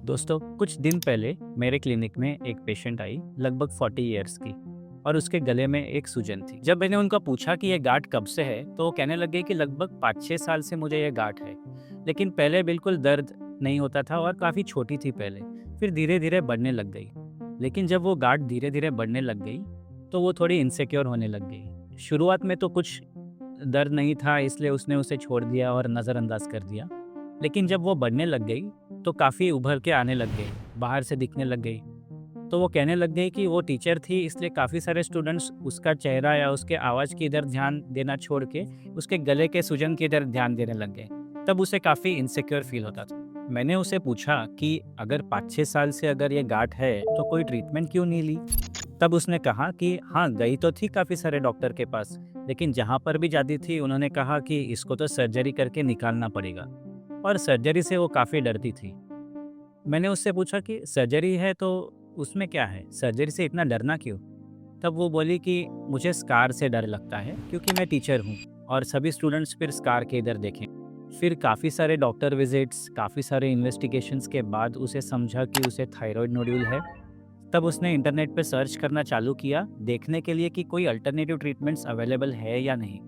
दोस्तों, कुछ दिन पहले मेरे क्लिनिक में एक पेशेंट आई, लगभग 40 इयर्स की, और उसके गले में एक सूजन थी। जब मैंने उनका पूछा कि ये गांठ कब से है, तो वो कहने लगे कि लगभग 5-6 साल से मुझे ये गांठ है, लेकिन पहले बिल्कुल दर्द नहीं होता था और काफ़ी छोटी थी पहले, फिर धीरे धीरे बढ़ने लग गई। लेकिन जब वो गांठ धीरे धीरे बढ़ने लग गई, तो वो थोड़ी इनसिक्योर होने लग गई। शुरुआत में तो कुछ दर्द नहीं था, इसलिए उसने उसे छोड़ दिया और नज़रअंदाज कर दिया। लेकिन जब वो बढ़ने लग गई, तो काफ़ी उभर के आने लग गई, बाहर से दिखने लग गई। तो वो कहने लग गई कि वो टीचर थी, इसलिए काफ़ी सारे स्टूडेंट्स उसका चेहरा या उसके आवाज़ की इधर ध्यान देना छोड़ के उसके गले के सूजन की इधर ध्यान देने लग गए। तब उसे काफ़ी इनसिक्योर फील होता था। मैंने उसे पूछा कि अगर 5-6 साल से अगर ये गांठ है, तो कोई ट्रीटमेंट क्यों नहीं ली? तब उसने कहा कि हाँ, गई तो थी काफ़ी सारे डॉक्टर के पास, लेकिन जहाँ पर भी जाती थी उन्होंने कहा कि इसको तो सर्जरी करके निकालना पड़ेगा, और सर्जरी से वो काफ़ी डरती थी। मैंने उससे पूछा कि सर्जरी है तो उसमें क्या है? सर्जरी से इतना डरना क्यों? तब वो बोली कि मुझे स्कार से डर लगता है, क्योंकि मैं टीचर हूँ और सभी स्टूडेंट्स फिर स्कार के इधर देखें। फिर काफ़ी सारे डॉक्टर विजिट्स, काफ़ी सारे इन्वेस्टिगेशंस के बाद उसे समझा कि उसे थायराइड नोड्यूल है। तब उसने इंटरनेट पे सर्च करना चालू किया, देखने के लिए कि कोई अल्टरनेटिव ट्रीटमेंट्स अवेलेबल है या नहीं।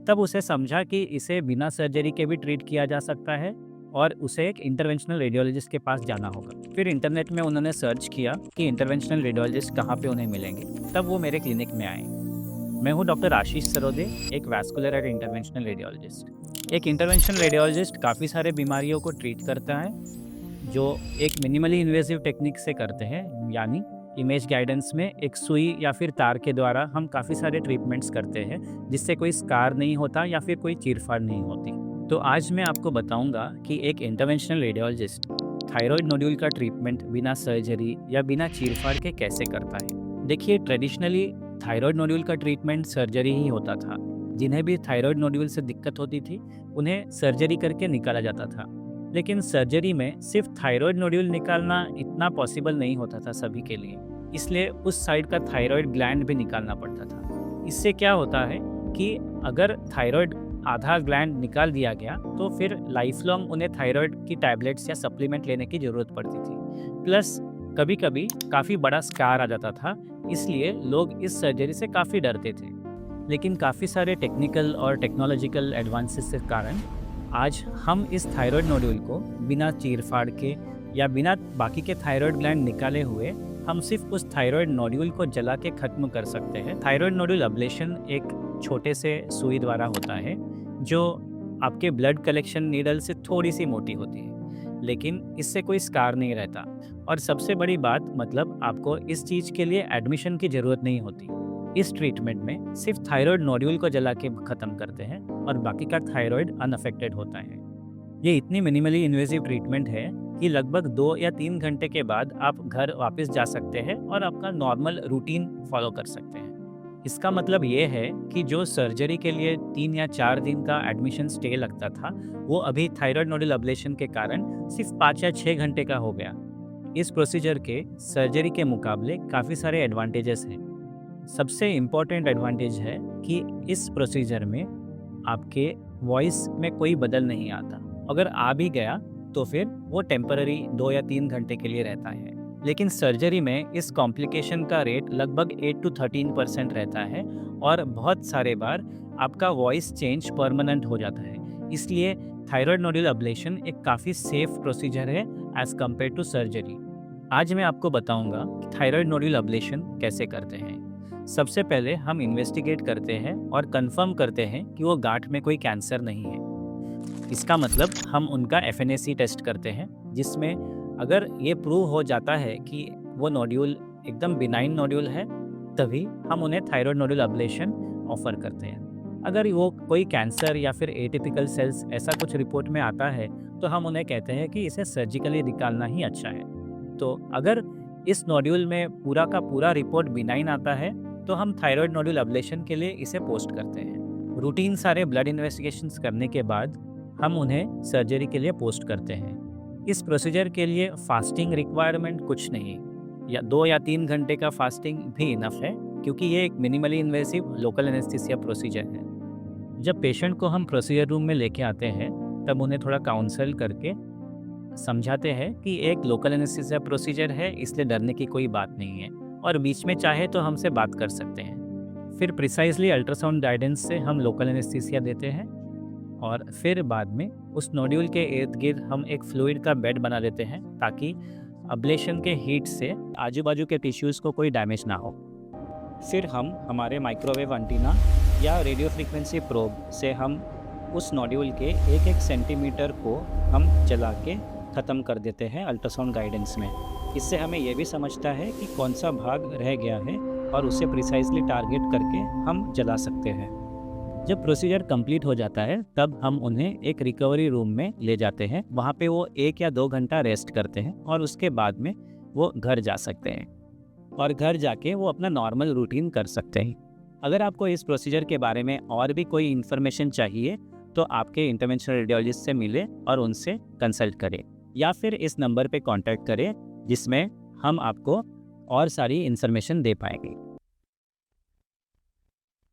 तब उसे समझा कि इसे बिना सर्जरी के भी ट्रीट किया जा सकता है, और उसे एक इंटरवेंशनल रेडियोलॉजिस्ट के पास जाना होगा। फिर इंटरनेट में उन्होंने सर्च किया कि इंटरवेंशनल रेडियोलॉजिस्ट कहाँ पे उन्हें मिलेंगे। तब वो मेरे क्लिनिक में आए। मैं हूँ डॉक्टर आशीष सरोदे, एक वैस्कुलर एंड इंटरवेंशनल रेडियोलॉजिस्ट। एक इंटरवेंशनल रेडियोलॉजिस्ट काफ़ी सारे बीमारियों को ट्रीट करता है, जो एक मिनिमली इन्वेसिव टेक्निक से करते हैं, यानी इमेज गाइडेंस में एक सुई या फिर तार के द्वारा हम काफ़ी सारे ट्रीटमेंट्स करते हैं, जिससे कोई स्कार नहीं होता या फिर कोई चीरफाड़ नहीं होती। तो आज मैं आपको बताऊंगा कि एक इंटरवेंशनल रेडियोलॉजिस्ट थायराइड नोड्यूल का ट्रीटमेंट बिना सर्जरी या बिना चीरफाड़ के कैसे करता है। देखिए, ट्रेडिशनली थायराइड नोड्यूल का ट्रीटमेंट सर्जरी ही होता था। जिन्हें भी थायराइड नोड्यूल से दिक्कत होती थी, उन्हें सर्जरी करके निकाला जाता था। लेकिन सर्जरी में सिर्फ थायराइड नोड्यूल निकालना इतना पॉसिबल नहीं होता था सभी के लिए, इसलिए उस साइड का थायराइड ग्लैंड भी निकालना पड़ता था। इससे क्या होता है कि अगर थायराइड आधा ग्लैंड निकाल दिया गया, तो फिर लाइफ लॉन्ग उन्हें थायराइड की टैबलेट्स या सप्लीमेंट लेने की ज़रूरत पड़ती थी। प्लस कभी कभी काफ़ी बड़ा स्कार आ जाता था, इसलिए लोग इस सर्जरी से काफ़ी डरते थे। लेकिन काफ़ी सारे टेक्निकल और टेक्नोलॉजिकल एडवांसेस के कारण आज हम इस थायराइड नोड्यूल को बिना चीरफाड़ के या बिना बाकी के थायराइड ग्लैंड निकाले हुए हम सिर्फ उस थायराइड नोड्यूल को जला के ख़त्म कर सकते हैं। थायराइड नोड्यूल अब्लेशन एक छोटे से सुई द्वारा होता है, जो आपके ब्लड कलेक्शन नीडल से थोड़ी सी मोटी होती है, लेकिन इससे कोई स्कार नहीं रहता। और सबसे बड़ी बात, मतलब आपको इस चीज़ के लिए एडमिशन की ज़रूरत नहीं होती। इस ट्रीटमेंट में सिर्फ थायराइड नोड्यूल को जला के ख़त्म करते हैं और बाकी का थायराइड अनअफेक्टेड होता है। ये इतनी मिनिमली इन्वेसिव ट्रीटमेंट है कि लगभग 2 या 3 घंटे के बाद आप घर वापस जा सकते हैं और अपना नॉर्मल रूटीन फॉलो कर सकते हैं। इसका मतलब ये है कि जो सर्जरी के लिए 3 या 4 दिन का एडमिशन स्टे लगता था, वो अभी थायराइड नोडल अब्लेशन के कारण सिर्फ 5 या 6 घंटे का हो गया। इस प्रोसीजर के सर्जरी के मुकाबले काफ़ी सारे एडवांटेजेस हैं। सबसे इम्पॉर्टेंट एडवांटेज है कि इस प्रोसीजर में आपके वॉइस में कोई बदल नहीं आता। अगर आ भी गया तो फिर वो टेम्पररी 2 या 3 घंटे के लिए रहता है। लेकिन सर्जरी में इस कॉम्प्लिकेशन का रेट लगभग 8 to 13% रहता है, और बहुत सारे बार आपका वॉइस चेंज परमानेंट हो जाता है। इसलिए थायराइड नोड्यूल अब्लेशन एक काफ़ी सेफ प्रोसीजर है एज़ कम्पेयर टू सर्जरी। आज मैं आपको बताऊंगा कि थायराइड नोड्यूल अब्लेशन कैसे करते हैं। सबसे पहले हम इन्वेस्टिगेट करते हैं और कंफर्म करते हैं कि वो गांठ में कोई कैंसर नहीं है। इसका मतलब हम उनका FNAC टेस्ट करते हैं, जिसमें अगर ये प्रूव हो जाता है कि वो नोड्यूल एकदम बिनाइन नोड्यूल है, तभी हम उन्हें थायराइड नोड्यूल अब्लेशन ऑफर करते हैं। अगर वो कोई कैंसर या फिर एटिपिकल सेल्स ऐसा कुछ रिपोर्ट में आता है, तो हम उन्हें कहते हैं कि इसे सर्जिकली निकालना ही अच्छा है। तो अगर इस नोड्यूल में पूरा का पूरा रिपोर्ट बिनाइन आता है, तो हम थायराइड नोड्यूल अब्लेशन के लिए इसे पोस्ट करते हैं। रूटीन सारे ब्लड इन्वेस्टिगेशंस करने के बाद हम उन्हें सर्जरी के लिए पोस्ट करते हैं। इस प्रोसीजर के लिए फास्टिंग रिक्वायरमेंट कुछ नहीं, या 2 या 3 घंटे का फास्टिंग भी इनफ है, क्योंकि ये एक minimally invasive local anaesthesia procedure है। जब पेशेंट को हम प्रोसीजर रूम में लेके आते हैं, तब उन्हें थोड़ा काउंसल करके समझाते हैं कि एक लोकल एनेस्थीसिया प्रोसीजर है, इसलिए डरने की कोई बात नहीं है और बीच में चाहे तो हमसे बात कर सकते हैं। फिर प्रिसाइजली अल्ट्रासाउंड गाइडेंस से हम लोकल एनेस्थीसिया देते हैं और फिर बाद में उस नोड्यूल के इर्द गिर्द हम एक फ्लूइड का बेड बना देते हैं ताकि अब्लेशन के हीट से आजू बाजू के टिश्यूज़ को कोई डैमेज ना हो। फिर हम हमारे माइक्रोवेव एंटीना या रेडियो फ्रीक्वेंसी प्रोब से हम उस नोड्यूल के 1-1 सेंटीमीटर को हम जला के ख़त्म कर देते हैं अल्ट्रासाउंड गाइडेंस में। इससे हमें यह भी समझता है कि कौन सा भाग रह गया है और उसे प्रिसाइजली टारगेट करके हम जला सकते हैं। जब प्रोसीजर कंप्लीट हो जाता है तब हम उन्हें एक रिकवरी रूम में ले जाते हैं। वहाँ पे वो 1 या 2 घंटा रेस्ट करते हैं और उसके बाद में वो घर जा सकते हैं और घर जाके वो अपना नॉर्मल रूटीन कर सकते हैं। अगर आपको इस प्रोसीजर के बारे में और भी कोई इन्फॉर्मेशन चाहिए तो आपके इंटरवेंशनल रेडियोलॉजिस्ट से मिलें और उनसे कंसल्ट करें या फिर इस नंबर पे कांटेक्ट करें जिसमें हम आपको और सारी इन्फॉर्मेशन दे पाएंगे।